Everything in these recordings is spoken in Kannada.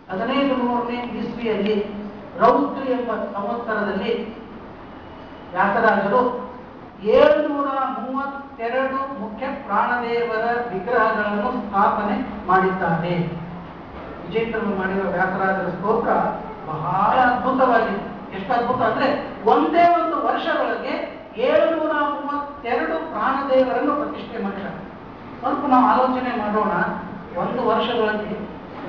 1500ನೇ ಇಸ್ವಿಯಲ್ಲಿ ರೌದ್ರಿ ಎಂಬ ಸಂವತ್ಸರದಲ್ಲಿ ವ್ಯಾಸರಾಜರು 732 ಮುಖ್ಯ ಪ್ರಾಣದೇವರ ವಿಗ್ರಹಗಳನ್ನು ಸ್ಥಾಪನೆ ಮಾಡಿದ್ದಾರೆ. ವಿಜೇಂದ್ರರು ಮಾಡಿರುವ ವ್ಯಾಸರಾಜರ ಸ್ತೋತ್ರ ಬಹಳ ಅದ್ಭುತವಾಗಿದೆ. ಎಷ್ಟು ಅದ್ಭುತ ಅಂದ್ರೆ ಒಂದೇ ಒಂದು ವರ್ಷದೊಳಗೆ 732 ಪ್ರಾಣದೇವರನ್ನು ಪ್ರತಿಷ್ಠೆ ಮಾಡಿದ್ದಾರೆ. ಸ್ವಲ್ಪ ನಾವು ಆಲೋಚನೆ ಮಾಡೋಣ. ಒಂದು ವರ್ಷದೊಳಗೆ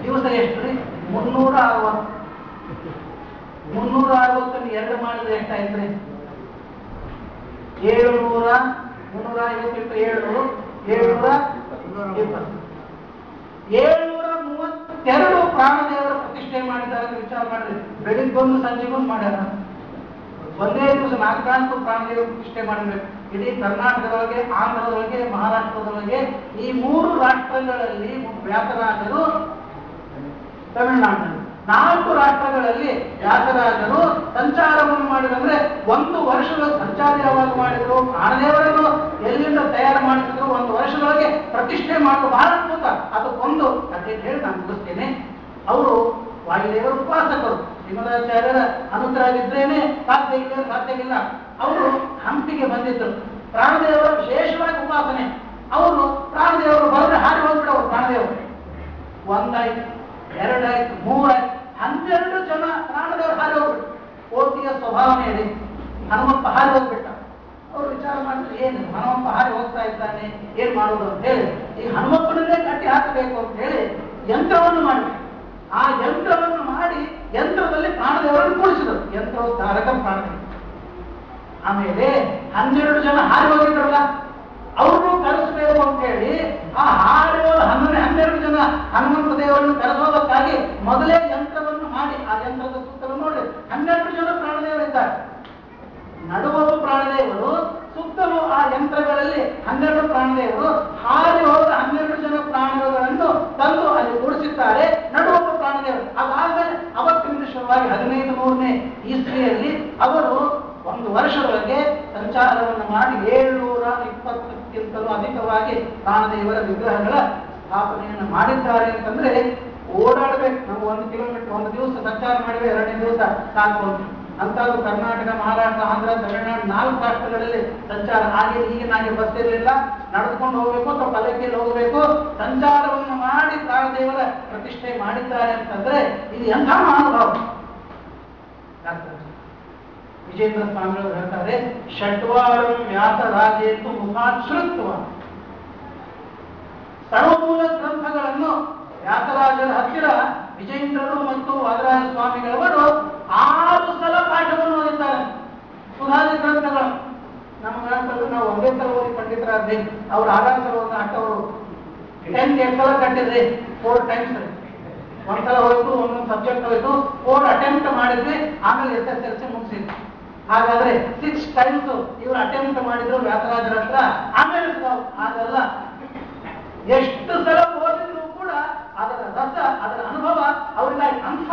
ದಿವಸ ಎಷ್ಟು ರೀ? 360. 360 2 ಮಾಡಿದ್ರೆ ಎಷ್ಟಾಯ್ತ್ರಿ? 352 732 ಪ್ರಾಣದೇವರ ಪ್ರತಿಷ್ಠೆ ಮಾಡಿದ್ದಾರೆ ಅಂತ ವಿಚಾರ ಮಾಡಿದ್ರೆ, ಬೆಳಿಗ್ಗೊಂದು ಸಂಜೆಗೊಂದು ಮಾಡ್ಯಾರ. ಒಂದೇ ದಿವಸ 4 ಪ್ರಾಣದೇವರ ಪ್ರತಿಷ್ಠೆ ಮಾಡಿರ್ಬೇಕು. ಇಡೀ ಕರ್ನಾಟಕದೊಳಗೆ, ಆಂಧ್ರದೊಳಗೆ, ಮಹಾರಾಷ್ಟ್ರದೊಳಗೆ, ಈ 3 ರಾಷ್ಟ್ರಗಳಲ್ಲಿ ವ್ಯಾಸರಾಜರು, ತಮಿಳುನಾಡಿನಲ್ಲಿ 4 ರಾಷ್ಟ್ರಗಳಲ್ಲಿ ವ್ಯಾಸರಾಜರು ಸಂಚಾರವನ್ನು ಮಾಡಿದಂದ್ರೆ ಒಂದು ವರ್ಷದ ಸಂಚಾರ ಯಾವಾಗ ಮಾಡಿದ್ರು, ಪ್ರಾಣದೇವರನ್ನು ಎಲ್ಲಿಂದ ತಯಾರು ಮಾಡಿದ್ರು, ಒಂದು ವರ್ಷದೊಳಗೆ ಪ್ರತಿಷ್ಠೆ ಮಾಡುವ ಬಹಳ ಅದ್ಭುತ. ಅದಕ್ಕೊಂದು ಕಥೆ ಹೇಳಿ ನಾನು ಮುಗಿಸ್ತೇನೆ. ಅವರು ವಾಯುದೇವರ ಉಪಾಸಕರು. ಶ್ರೀಮದಾಚಾರ್ಯರ ಅನುಗ್ರಹವಿದ್ರೇನೆ ಸಾಧ್ಯವಿಲ್ಲ. ಅವರು ಹಂಪಿಗೆ ಬಂದಿದ್ದರು. ಪ್ರಾಣದೇವರ ವಿಶೇಷವಾಗಿ ಉಪಾಸನೆ. ಅವರು ಪ್ರಾಣದೇವರು ಬರೆದ್ರೆ ಹಾರಿ ಹೋಗ್ಬಿಡವರು. ಪ್ರಾಣದೇವರು ಒಂದಾಯ್ತು, 2 ಆಯ್ತು, 3 ಆಯ್ತು, 12 ಜನ ಪ್ರಾಣದೇವರು ಹಾರಿ ಹೋಗ್ಬಿಟ್ಟು. ಕೋಟಿಯ ಸ್ವಭಾವ ಹೇಳಿ ಹನುಮಪ್ಪ ಹಾರಿ ಹೋಗ್ಬಿಟ್ಟ. ಅವ್ರು ವಿಚಾರ ಮಾಡಿದ್ರೆ, ಏನು ಹನುಮಪ್ಪ ಹಾರಿ ಹೋಗ್ತಾ ಇದ್ದಾನೆ, ಏನ್ ಮಾಡುವುದು ಅಂತ ಹೇಳಿ ಈ ಹನುಮಪ್ಪನನ್ನೇ ಕಟ್ಟಿ ಹಾಕಬೇಕು ಅಂತ ಹೇಳಿ ಯಂತ್ರವನ್ನು ಮಾಡಿಬಿಟ್ಟು, ಆ ಯಂತ್ರವನ್ನು ಮಾಡಿ ಯಂತ್ರದಲ್ಲಿ ಪ್ರಾಣದೇವರನ್ನು ಕೂಡಿಸಿದರು. ಯಂತ್ರೋದ್ಧಾರಕ ಪ್ರಾಣದೇವ. ಆಮೇಲೆ 12 ಜನ ಹಾರಿ ಹೋಗಿದ್ರಲ್ಲ, ಅವರು ಕರೆಸಬೇಕು ಅಂತ ಹೇಳಿ ಆ ಹಾರಿ ಹೋದ 12 ಜನ ಹನುಮಂತ ದೇವರನ್ನು ಕರೆಸೋದಕ್ಕಾಗಿ ಮೊದಲೇ ಯಂತ್ರವನ್ನು ಮಾಡಿ ಆ ಯಂತ್ರದ ಸುತ್ತಲೂ ನೋಡಿ 12 ಜನ ಪ್ರಾಣದೇವರಿದ್ದಾರೆ. ನಡುವೊಬ್ಬ ಪ್ರಾಣದೇವರು, ಸುತ್ತಲೂ ಆ ಯಂತ್ರಗಳಲ್ಲಿ 12 ಪ್ರಾಣದೇವರು, ಹಾರಿ ಹೋದ 12 ಜನ ಪ್ರಾಣದೇವರನ್ನು ತಂದು ಅಲ್ಲಿ ಕೂಡಿಸಿದ್ದಾರೆ. ನಡುವೊಬ್ಬ ಪ್ರಾಣದೇವರು. ಅದಾದ್ಮೇಲೆ ಅವತ್ತಿನಿಂದ ಶುರುವಾಗಿ 1500ನೇ ಇಸ್ವಿಯಲ್ಲಿ ಅವರು ಒಂದು ವರ್ಷದೊಳಗೆ ಸಂಚಾರವನ್ನು ಮಾಡಿ 720ಕ್ಕಿಂತಲೂ ಅಧಿಕವಾಗಿ ಪ್ರಾಣದೇವರ ವಿಗ್ರಹಗಳ ಸ್ಥಾಪನೆಯನ್ನು ಮಾಡಿದ್ದಾರೆ. ಅಂತಂದ್ರೆ ಓಡಾಡಬೇಕು. ನಾವು 1 ಕಿಲೋಮೀಟರ್ ಒಂದು ದಿವಸ ಸಂಚಾರ ಮಾಡಿದ್ರೆ 2ನೇ ದಿವಸ ಸಾಕು. ಅಂತದ್ದು ಕರ್ನಾಟಕ, ಮಹಾರಾಷ್ಟ್ರ, ಆಂಧ್ರ, ತಮಿಳುನಾಡು 4 ರಾಷ್ಟ್ರಗಳಲ್ಲಿ ಸಂಚಾರ. ಈಗಿನಾಗೆ ಬಸ್ ಇರಲಿಲ್ಲ, ನಡೆದುಕೊಂಡು ಹೋಗ್ಬೇಕು ಅಥವಾ ಪಲ್ಲಕ್ಕಿಯಲ್ಲಿ ಹೋಗಬೇಕು. ಸಂಚಾರವನ್ನು ಮಾಡಿ ಪ್ರಾಣದೇವರ ಪ್ರತಿಷ್ಠೆ ಮಾಡಿದ್ದಾರೆ ಅಂತಂದ್ರೆ ಇದು ಎಂಥ ಮಹಾನುಭಾವ. ವಿಜೇಂದ್ರ ಸ್ವಾಮಿಗಳು ಹೇಳ್ತಾರೆ, ಷಡ್ವಾರಂ ವ್ಯಾಸರಾಜೇತು ಮುಖಾಶ್ರುತ್ವ. ಸರ್ವಮೂಲ ಗ್ರಂಥಗಳನ್ನು ವ್ಯಾಸರಾಜರ ಹತ್ತಿರ ವಿಜೇಂದ್ರರು ಮತ್ತು ವಾದರಾಜ ಸ್ವಾಮಿಗಳವರು 6 ಸಲ ಪಾಠವನ್ನು ಓದಿದ್ದಾರೆ. ಸುಧಾದಿ ಗ್ರಂಥಗಳು ನಮ್ಮ ಗ್ರಂಥಗಳು ನಾವು ಒಂದೇ ಸಲ ಓದಿ ಪಂಡಿತರಾದ್ರೆ, ಅವ್ರು 6 ಸಲ ಓದ ಅಟ್ಟವರು 10 ಸಲ ಕಟ್ಟಿದ್ರಿ. 4 ಟೈಮ್ಸ್. ಒಂದ್ಸಲ ಹೋಯ್ತು, ಒಂದೊಂದು ಸಬ್ಜೆಕ್ಟ್ ಹೋಯ್ತು, 4 ಅಟೆಂಪ್ಟ್ ಮಾಡಿದ್ವಿ. ಆಮೇಲೆ SSLC ಮುಗಿಸಿದ್ವಿ. ಹಾಗಾದ್ರೆ 6 ಟೈಮ್ಸ್ ಇವರು ಅಟೆಂಪ್ಟ್ ಮಾಡಿದ್ರು ವ್ಯಾಸರಾಜರ ಹತ್ರ. ಆಮೇಲೆ ಅದೆಲ್ಲ ಎಷ್ಟು ಸಲ ಓದಿದ್ರು ಕೂಡ ಅದರ ರಸ, ಅದರ ಅನುಭವ ಅವರಿಗಾಗಿ. ಅಂಥ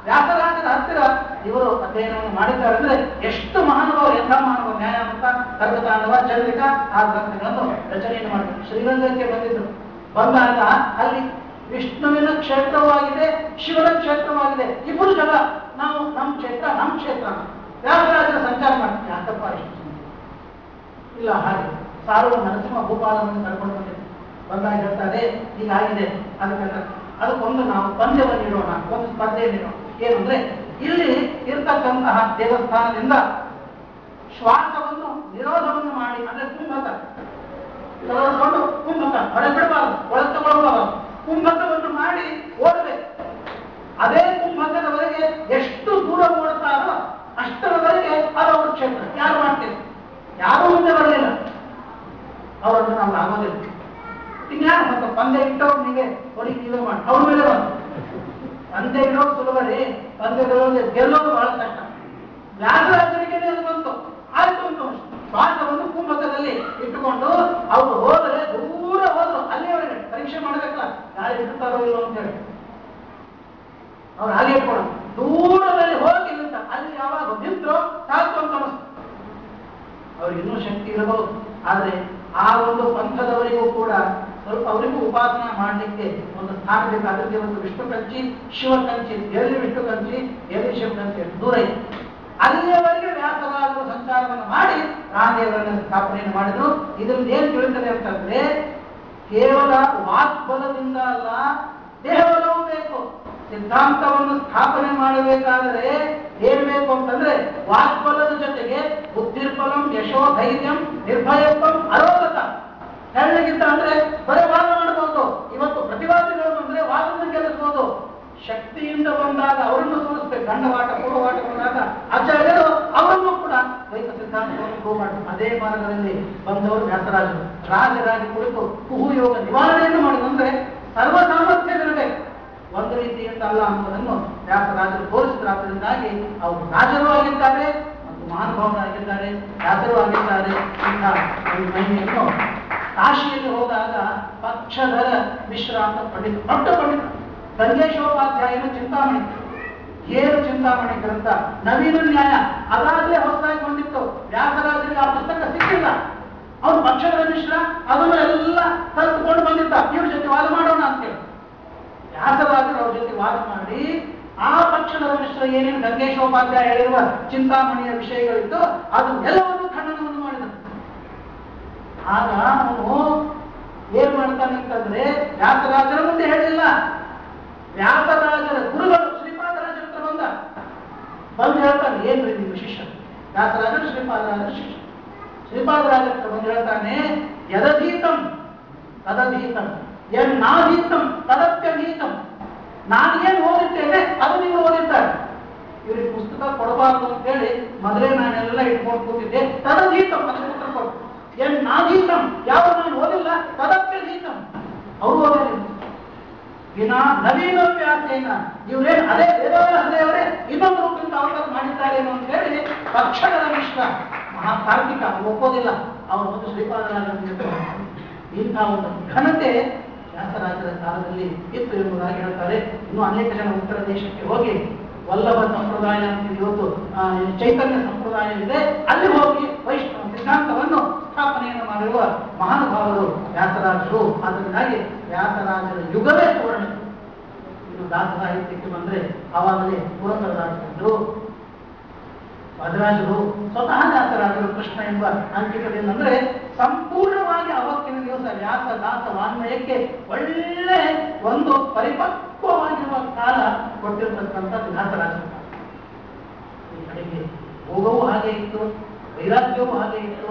ವ್ಯಾಸರಾಜರ ಹತ್ತಿರ ಇವರು ಅಧ್ಯಯನವನ್ನು ಮಾಡಿದ್ದಾರೆ ಅಂದ್ರೆ ಎಷ್ಟು ಮಹಾನುಭಾವ, ಎಂಥ ಮಹಾನುಭಾವ. ನ್ಯಾಯಾಮೃತ, ಕರ್ಗತಾಂಡವ, ಚಂದ್ರಿಕಾ ಆ ಗ್ರಂಥಗಳನ್ನು ರಚನೆಯನ್ನು ಮಾಡಿದ್ರು. ಶ್ರೀರಂಗಕ್ಕೆ ಬಂದಿದ್ರು. ಬಂದಾಗ ಅಲ್ಲಿ ವಿಷ್ಣುವಿನ ಕ್ಷೇತ್ರವಾಗಿದೆ, ಶಿವನ ಕ್ಷೇತ್ರವಾಗಿದೆ. ಇಬ್ಬರು ಜನ ನಾವು ನಮ್ಮ ಕ್ಷೇತ್ರ ವ್ಯಾಸರಾಜರ ಸಂಚಾರ ಮಾಡ್ತೀವಿ. ಯಾಕಪ್ಪ ಇಷ್ಟು ಇಲ್ಲ ಹಾಗೆ ಸಾರುವ ನರಸಿಂಹ ಭೂಪಾಲವನ್ನು ಕರ್ಕೊಂಡು ಬಂದಾಗ ಹೇಳ್ತಾರೆ, ಹೀಗಾಗಿದೆ. ಅದಕ್ಕೊಂದು ನಾವು ಪಂದ್ಯವನ್ನು ಇಡೋಣ, ಒಂದು ಸ್ಪರ್ಧೆಯನ್ನು ಇಡೋಣ. ಏನಂದ್ರೆ ಇಲ್ಲಿ ಇರ್ತಕ್ಕಂತಹ ದೇವಸ್ಥಾನದಿಂದ ಶ್ವಾಸವನ್ನು ನಿರೋಧವನ್ನು ಮಾಡಿ, ಅಂದ್ರೆ ಕುಂಭಕ ತಗೊಂಡು ಕುಂಭಕ ಹೊರಗೆ ಬಿಡಬಾರದು, ಒಳಗೆ ತಗೊಳ್ಬಾರದು. ಕುಂಭಕವನ್ನು ಮಾಡಿ ಓಡಬೇಕು. ಅದೇ ಕುಂಭಕದವರೆಗೆ ಎಷ್ಟು ದೂರ ಓಡುತ್ತಾರೋ ಅಷ್ಟರವರೆಗೆ ಅದು ಅವ್ರ ಕ್ಷೇತ್ರ. ಯಾರು ಮಾಡ್ತೀರಿ? ಯಾರೂ ಮುಂದೆ ಬರಲಿಲ್ಲ. ಅವರನ್ನು ನಾವು ಆಗೋದಿಲ್ಲ. ಇನ್ಯಾರು ಮತ್ತೆ ಪಂದ್ಯ ಇಟ್ಟವ್ರು ನೀವೇ ಹೊಡಿ, ನೀವೇ ಮಾಡಿ ಅವ್ರ ಮೇಲೆ ಬಂದು ಪಂದ್ಯ ಇಡೋದು ಸುಲಭ ರೀ. ಪಂದ್ಯದೊಳಗೆ ಗೆಲ್ಲೋದು ಬಹಳ ಕಷ್ಟ. ವ್ಯಾಸರಾಜರಿಗೆ ಅದು ಬಂತು. ಆಯ್ತು ಅಂತ ಶ್ವಾಸವನ್ನು ಕುಂಭಕದಲ್ಲಿ ಇಟ್ಟುಕೊಂಡು ಅವರು ಹೋದರೆ ದೂರ ಹೋದ್ರು. ಅಲ್ಲಿಯವರೆಗೆ ಪರೀಕ್ಷೆ ಮಾಡಬೇಕಲ್ಲ, ಗಾಳಿ ಇಡ್ತಾರೋ ಇಲ್ಲೋ ಅಂತ ಹೇಳಿ ಅವ್ರು ಹಾಗೆ ಇಟ್ಕೊಂಡು ದೂರದಲ್ಲಿ ಹೋಗಿ ನಿಂತ. ಅಲ್ಲಿ ಯಾವಾಗ ನಿಂತರೋ ಸಾಕು ಅಂತ ಅನಿಸ್ತು. ಅವ್ರಿಗೆ ಇನ್ನೂ ಶಕ್ತಿ ಇರಬಹುದು. ಆದ್ರೆ ಆ ಒಂದು ಪಂಥದವರಿಗೂ ಕೂಡ ಸ್ವಲ್ಪ ಅವರಿಗೂ ಉಪಾಸನ ಮಾಡಲಿಕ್ಕೆ ಒಂದು ಸ್ಥಾನ ಬೇಕಾದ್ರೆ ಒಂದು ವಿಷ್ಣು ಕಂಚಿ ಶಿವ ಕಂಚಿ, ಎಲ್ಲಿ ವಿಷ್ಣು ಕಂಚಿ ಎಲ್ಲಿ ಶಿವ ಕಂಚಿ ದೂರ ಇದೆ. ಅಲ್ಲಿಯವರೆಗೆ ವ್ಯಾಸರಾಜರು ಸಂಚಾರವನ್ನು ಮಾಡಿ ರಾಮದೇವರನ್ನು ಸ್ಥಾಪನೆಯನ್ನು ಮಾಡಿದ್ರು. ಇದರಿಂದ ಏನ್ ತಿಳಿತದೆ ಅಂತಂದ್ರೆ ಕೇವಲ ವಾಕ್ಬಲದಿಂದ ಅಲ್ಲ, ದೇಹಬಲವೂ ಬೇಕು. ಸಿದ್ಧಾಂತವನ್ನು ಸ್ಥಾಪನೆ ಮಾಡಬೇಕಾದರೆ ಏನ್ ಬೇಕು ಅಂತಂದ್ರೆ ವಾಕ್ಬಲದ ಜೊತೆಗೆ ಬುದ್ಧಿರ್ಬಲಂ, ಯಶೋ ಧೈರ್ಯಂ, ನಿರ್ಭಯತ್ವಂ, ಅರೋಗತ. ಹೇಳಲಿಕ್ಕಿಂತ ಅಂದ್ರೆ ಬರೀ ವಾದ ಮಾಡಬಹುದು. ಇವತ್ತು ಪ್ರತಿವಾದಿಗಳು ಬಂದ್ರೆ ವಾದವನ್ನು ಗೆಲ್ಲಿಸಬಹುದು. ಶಕ್ತಿಯಿಂದ ಬಂದಾಗ ಅವರನ್ನು ಸೋಲಿಸ್ಬೇಕು. ಗಂಡವಾಟ ಪೂರ್ವವಾಟ ಬಂದಾಗ ಆಚಾರ್ಯರು ಅವರನ್ನು ಕೂಡ ದ್ವೈತ ಸಿದ್ಧಾಂತವನ್ನು ಪ್ರೂವ್ ಮಾಡ್ತಾರೆ. ಅದೇ ಮಾರ್ಗದಲ್ಲಿ ಬಂದವರು ವ್ಯಾಸರಾಜರು. ರಾಜರಾಗಿ ಕುಳಿತು ಕುಹು ಯೋಗ ನಿವಾರಣೆಯನ್ನು ಮಾಡಿದಂದ್ರೆ ಸರ್ವ ಸಾಮರ್ಥ್ಯವಿರಬೇಕು, ಒಂದು ರೀತಿಯಿಂದ ಅಲ್ಲ ಅನ್ನೋದನ್ನು ವ್ಯಾಸರಾಜರು ತೋರಿಸಿದ್ರಾದ್ದರಿಂದಾಗಿ ಅವರು ರಾಜರು ಆಗಿದ್ದಾರೆ ಮತ್ತು ಮಹಾನುಭಾವರಾಗಿದ್ದಾರೆ, ವ್ಯಾಸರು ಆಗಿದ್ದಾರೆ. ಇಂಥ ಒಂದು ಮಹಿಮೆಯನ್ನು ಕಾಶಿಯಲ್ಲಿ ಹೋದಾಗ ಪಕ್ಷಧರ ಮಿಶ್ರ ಅಂತ ಪಂಡಿತ, ದೊಡ್ಡ ಪಂಡಿತ, ಗಂಗೇಶೋಪಾಧ್ಯಾಯನು ಚಿಂತಾಮಣಿ, ಏನು ಚಿಂತಾಮಣಿ ಗ್ರಂಥ, ನವೀನ ನ್ಯಾಯ ಅದಾಗಲೇ ಹೊಸದಾಗಿ ಬಂದಿತ್ತು. ವ್ಯಾಸರಾಜರಿಗೆ ಆ ಪುಸ್ತಕ ಸಿಕ್ಕಿಲ್ಲ. ಅವನು ಪಕ್ಷಧರ ಮಿಶ್ರ ಅದನ್ನು ಎಲ್ಲ ಕಲ್ತ್ಕೊಂಡು ಬಂದಿದ್ದ. ಇವ್ರ ಜೊತೆ ವಾದ ಮಾಡೋಣ ಅಂತೇಳಿ ವ್ಯಾಸರಾಜರು ಅವ್ರ ಜೊತೆ ವಾದ ಮಾಡಿ ಆ ಪಕ್ಷಧರ ಮಿಶ್ರ ಏನೇನು ಗಂಗೇಶೋಪಾಧ್ಯಾಯ ಹೇಳಿರುವ ಚಿಂತಾಮಣಿಯ ವಿಷಯಗಳಿತ್ತು ಅದು ಎಲ್ಲವನ್ನೂ ಖಂಡನವನ್ನು ಮಾಡಿದರು. ಆಗ ಅವನು ಏನ್ ಮಾಡ್ತಾನೆ ಅಂತಂದ್ರೆ ವ್ಯಾಸರಾಜರ ಮುಂದೆ ಹೇಳಿಲ್ಲ, ವ್ಯಾಸರಾಜರ ಗುರುಗಳು ಶ್ರೀಪಾದರಾಜರ ಹತ್ರ ಬಂದು ಹೇಳ್ತಾನೆ, ಏನ್ರಿ ನಿಮ್ಮ ಶಿಷ್ಯ? ವ್ಯಾಸರಾಜರು ಶ್ರೀಪಾದರಾಜರ ಶಿಷ್ಯ. ಶ್ರೀಪಾದರಾಜರ ಹತ್ರ ಬಂದು ಹೇಳ್ತಾನೆ, ಯದಧೀತಂ ತದಧೀತಂ ಯನ್ನಾಧೀತಂ ತದತ್ಯಧೀತಂ. ನಾನೇನು ಓದಿದ್ದೇನೆ ಅದು ನೀವು ಓದಿದ್ದಾರೆ. ಇವ್ರಿಗೆ ಪುಸ್ತಕ ಕೊಡಬಾರ್ದು ಅಂತೇಳಿ ಮೊದಲೇ ನಾನೆಲ್ಲ ಇಟ್ಕೊಂಡು ಕೂತಿದ್ದೆ. ತದಧೀತಂ ಅದಕ್ಕೆ ಉತ್ತರ ಕೊಟ್ಟು, ಯನ್ನಾಧೀತಂ ಯಾವ ನಾನು ಓದಿಲ್ಲ, ತದತ್ಯಧೀತಂ ಅವರು ಓದಿಲ್ಲ. ವಿನಾ ನವೀನ ವ್ಯಾಸೇನ ಇವ್ರೇನು ಅದೇ ವೇದವ್ಯಾಸದೇವರೇ ಇನ್ನೊಂದು ರೂಪದಿಂದ ಅವತಾರ ಮಾಡಿದ್ದಾರೆ ಅಂತ ಹೇಳಿ ಪಕ್ಷಗಳ ಮಿಶ್ರ ಮಹಾಕಾರ್ತಿಕ ಒಪ್ಪೋದಿಲ್ಲ. ಅವರು ಒಂದು ಶ್ರೀಪಾದರಾಜ ಇಂಥ ಒಂದು ಘನತೆ ವ್ಯಾಸರಾಜರ ಕಾಲದಲ್ಲಿ ಇತ್ತು ಎಂಬುದಾಗಿ ಹೇಳ್ತಾರೆ. ಇನ್ನು ಅನೇಕ ಜನ ಉತ್ತರ ದೇಶಕ್ಕೆ ಹೋಗಿ ವಲ್ಲಭ ಸಂಪ್ರದಾಯ ಅಂತ ಇವತ್ತು ಚೈತನ್ಯ ಸಂಪ್ರದಾಯ ಇದೆ, ಅಲ್ಲಿ ಹೋಗಿ ವೈಷ್ಣವ ಸಿದ್ಧಾಂತವನ್ನು ಸ್ಥಾಪನೆಯನ್ನು ಮಾಡಿರುವ ಮಹಾನುಭಾವರು ವ್ಯಾಸರಾಜರು. ಅದರಿಂದಾಗಿ ವ್ಯಾಸರಾಜರ ಯುಗವೇ ಸುವರ್ಣ. ಇನ್ನು ದಾಸ ಸಾಹಿತ್ಯಕ್ಕೆ ಬಂದ್ರೆ ಆವಾಗಲೇ ಪುರಂದರದಾಸರು, ವಾದರಾಜರು, ಸ್ವತಃ ವ್ಯಾಸರಾಜರು ಕೃಷ್ಣ ಎಂಬ ಅಂಕಿತದಿಂದ ಅಂದ್ರೆ ಸಂಪೂರ್ಣವಾಗಿ ಅವತ್ತಿನ ದಿವಸ ವ್ಯಾಸ ದಾಸ ವಾನ್ಮಯಕ್ಕೆ ಒಳ್ಳೆ ಒಂದು ಪರಿಪಕ್ವವಾಗಿರುವ ಕಾಲ ಕೊಟ್ಟಿರತಕ್ಕಂಥದ್ದು ವ್ಯಾಸರಾಜರು. ಈ ಕಡೆಗೆ ಭೋಗವೂ ಹಾಗೆ ಇತ್ತು, ವೈರಾಗ್ಯವೂ ಹಾಗೆ ಇತ್ತು,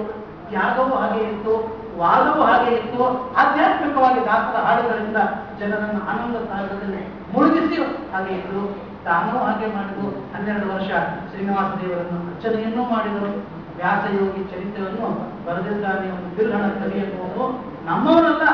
ತ್ಯಾಗವೂ ಹಾಗೆ ಇತ್ತು, ವಾದವೂ ಹಾಗೆ ಇತ್ತು. ಆಧ್ಯಾತ್ಮಿಕವಾಗಿ ದಾಸರ ಹಾಡುಗಳಿಂದ ಜನರನ್ನು ಆನಂದ ಸಾಗರದಲ್ಲಿ ಮುಳುಗಿಸಿ ಹಾಗೆ ಇತ್ತು. ತಾನೂ ಹಾಗೆ ಮಾಡಿದ್ರು. 12 ವರ್ಷ ಶ್ರೀನಿವಾಸ ದೇವರನ್ನು ಅರ್ಚನೆಯನ್ನೂ ಮಾಡಿದರು. ವ್ಯಾಸಯೋಗಿ ಚರಿತ್ರೆಯನ್ನು ಬರೆದಿದ್ದಾನೆ. ಒಂದು ಬಿಲ್ಹಣ ಕವಿ ಎನ್ನುವುದು ನಮ್ಮವರಲ್ಲ,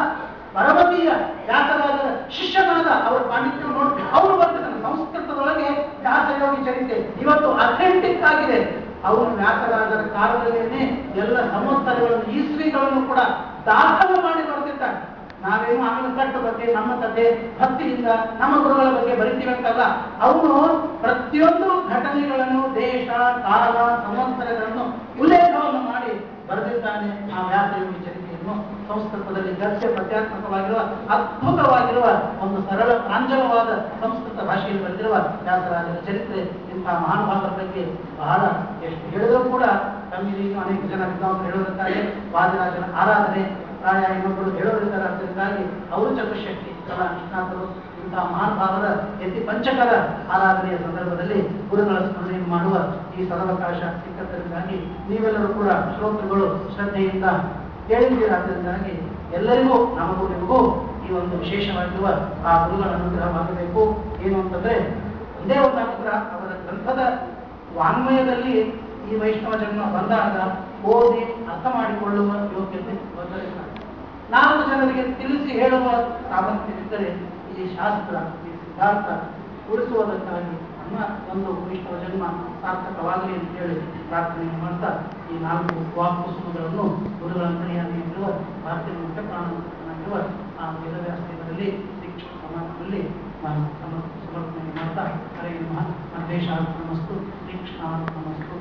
ಪರಮತೀಯ ವ್ಯಾಸರಾಜರ ಶಿಷ್ಯನಾದ ಅವರ ಪಾಂಡಿತ್ಯ ನೋಡಿ ಅವರು ಬರ್ತಿದ್ದಾರೆ. ಸಂಸ್ಕೃತದೊಳಗೆ ವ್ಯಾಸಯೋಗಿ ಚರಿತ್ರೆ ಇವತ್ತು ಅಥೆಂಟಿಕ್ ಆಗಿದೆ. ಅವರು ವ್ಯಾಸರಾಜರ ಕಾಲದಲ್ಲೇನೆ ಎಲ್ಲ ಸಂವತ್ಸರಗಳನ್ನು ಈಸ್ವಿಗಳನ್ನು ಕೂಡ ದಾಖಲು ಮಾಡಿ ಬರ್ತಿದ್ದಾರೆ. ನಾವೇನು ಆಮೇಲೆ ಕಟ್ಟು ಬಗ್ಗೆ ನಮ್ಮ ಕಥೆ ಭಕ್ತಿಯಿಂದ ನಮ್ಮ ಗುರುಗಳ ಬಗ್ಗೆ ಬರಿತೀವಿ ಅಂತಲ್ಲ, ಅವನು ಪ್ರತಿಯೊಂದು ಘಟನೆಗಳನ್ನು ದೇಶ ಕಾಲ ಸಂವತ್ಸರಗಳನ್ನು ಉಲ್ಲೇಖವನ್ನು ಮಾಡಿ ಬರೆದಿದ್ದಾನೆ. ಆ ವ್ಯಾಸಯೋಗಿ ಚರಿತ್ರೆಯನ್ನು ಸಂಸ್ಕೃತದಲ್ಲಿ ಗದ್ಯ ಪದ್ಯಾತ್ಮಕವಾಗಿರುವ ಅದ್ಭುತವಾಗಿರುವ ಒಂದು ಸರಳ ಪ್ರಾಂಜಲವಾದ ಸಂಸ್ಕೃತ ಭಾಷೆಯಲ್ಲಿ ಬರೆದಿರುವ ವ್ಯಾಸರಾಜರ ಚರಿತ್ರೆ. ಇಂಥ ಮಹಾನುಭಾವರ ಬಗ್ಗೆ ಬಹಳ ಎಷ್ಟು ಹೇಳಿದರೂ ಕೂಡ ತಮಗೆ ಅನೇಕ ಜನ ವಿದ್ವಾಂಸರು ಹೇಳುತ್ತಾರೆ. ವಾದಿರಾಜನ ಆರಾಧನೆ ಪ್ರಾಯ ಇನ್ನೊಬ್ಬರು ಹೇಳೋರಿದ್ದಾರೆ. ಅದರಿಂದಾಗಿ ಅವರು ಚತುಶಕ್ತಿ ಕಲಾ ನಿಷ್ಣಾತರು. ಇಂತಹ ಮಹಾನುಭಾವರ ಯತಿ ಪಂಚಕರ ಆರಾಧನೆಯ ಸಂದರ್ಭದಲ್ಲಿ ಗುರುಗಳ ಸ್ಮರಣೆಯನ್ನು ಮಾಡುವ ಈ ಸದವಕಾಶ ಸಿಕ್ಕದ್ದರಿಂದಾಗಿ ನೀವೆಲ್ಲರೂ ಕೂಡ ಶ್ರೋತೃಗಳು ಶ್ರದ್ಧೆಯಿಂದ ಕೇಳಿದ್ದೀರಾದ್ದರಿಂದಾಗಿ ಎಲ್ಲರಿಗೂ ನಮಗೂ ನಿಮಗೂ ಈ ಒಂದು ವಿಶೇಷವಾಗಿರುವ ಆ ಗುರುಗಳ ಅನುಗ್ರಹವಾಗಬೇಕು. ಏನು ಅಂತಂದ್ರೆ ಒಂದೇ ಒಂದು ಅನುಗ್ರಹ, ಅವರ ಗ್ರಂಥದ ವಾಂಗ್ಮಯದಲ್ಲಿ ಈ ವೈಷ್ಣವ ಜನ್ಮ ಬಂದಾಗ ಓದಿ ಅರ್ಥ ಮಾಡಿಕೊಳ್ಳುವ ಯೋಗ್ಯತೆ ಬಂದರಿಲ್ಲ. 4 ಜನರಿಗೆ ತಿಳಿಸಿ ಹೇಳುವ ಸಾಮರ್ಥ್ಯವಿದ್ದರೆ ಈ ಶಾಸ್ತ್ರ ಈ ಸಿದ್ಧಾಂತ ಉಳಿಸುವುದಕ್ಕಾಗಿ ನಮ್ಮ ಒಂದು ವೈಷ್ಣವ ಜನ್ಮ ಸಾರ್ಥಕವಾಗಲಿ ಅಂತ ಹೇಳಿ ಪ್ರಾರ್ಥನೆಯನ್ನು ಮಾಡ್ತಾ ಈ 4 ವಾಕ್ಪುಸ್ತಕಗಳನ್ನು ಗುರುಗಳ ಅಂಗಡಿಯಾಗಿರುವ ಭಾರತೀಯ ಮುಖ್ಯ ಪ್ರಾಣವಾಗಿರುವ ಆ ವೇದವ್ಯಾಸದಲ್ಲಿ ದೀಕ್ಷಾ ಸಮಾಜದಲ್ಲಿ ನಾನು ಸಮರ್ಪಣೆ ಮಾಡ್ತಾ ಹರೇ ನಮಃ. ದೇಶಾರ್ಪಣಮಸ್ತು, ದೀಕ್ಷಾರ್ಪಣಮಸ್ತು.